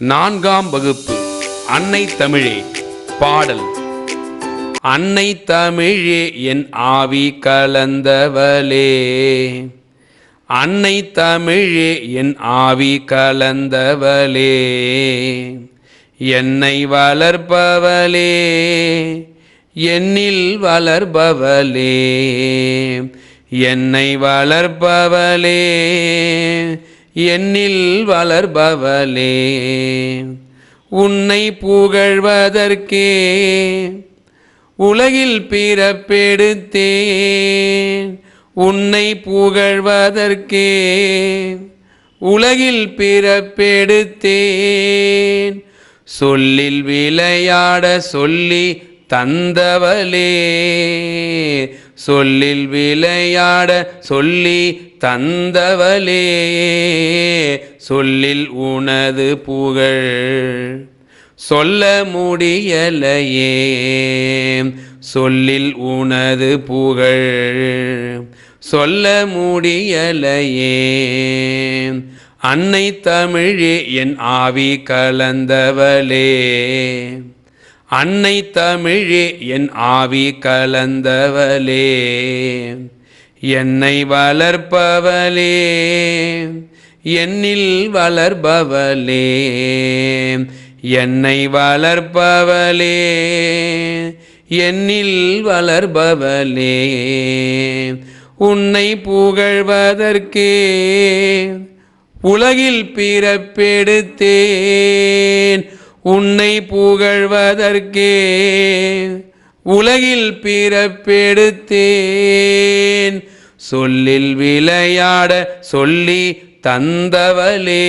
4ஆம் வகுப்பு அன்னை தமிழே பாடல். அன்னை தமிழே என் ஆவி கலந்தவளே, அன்னை தமிழே என் ஆவி கலந்தவளே, என்னை வளர்ப்பவளே, என்னில் வளர்பவளே, என்னை வளர்ப்பவளே, என்னில் வளர்பவளே, உன்னை புகழ்வதற்கே உலகில் பிறப்பெடுத்தேன், உன்னை புகழ்வதற்கே உலகில் பிறப்பெடுத்தேன், சொல்லில் விளையாட சொல்லி தந்தவளே, சொல்லில் விளையாட சொல்லி தந்தவளே, சொல்லில் உனது புகழ் சொல்ல முடியலையே, சொல்லில் உனது புகழ் சொல்ல முடியலையே, அன்னை தமிழே என் ஆவி கலந்தவளே, அன்னை தமிழே என் ஆவி கலந்தவளே, என்னை வளர்ப்பவளே, என்னில் வளர்பவளே, என்னை வளர்ப்பவளே, என்னில் வளர்பவளே, உன்னை புகழ்வதற்கே உலகில் பிறப்பெடுத்தேன், உன்னை புகழ்வதற்கே உலகில் பிறப்பெடுத்தேன், சொல்லில் விளையாட சொல்லி தந்தவளே,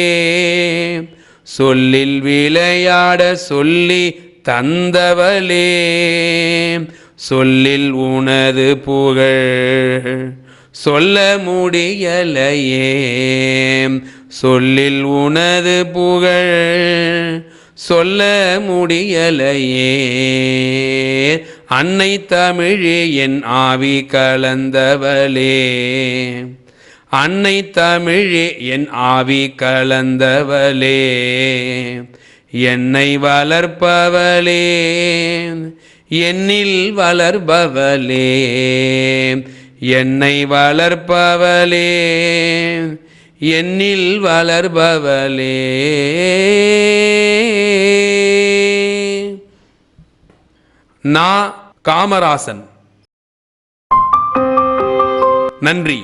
சொல்லில் விளையாட சொல்லி தந்தவளே, சொல்லில் உனது புகழ் சொல்ல முடியலையே, சொல்லில் உனது புகழ் சொல்ல முடியலையே, அன்னை தமிழே என் ஆவி கலந்தவளே, அன்னை தமிழே என் ஆவி கலந்தவளே, என்னை வளர்ப்பவளே, என்னில் வளர்பவளே, என்னை வளர்ப்பவளே, என்னில் வளர்பவளே. நா. காமராசன். நன்றி.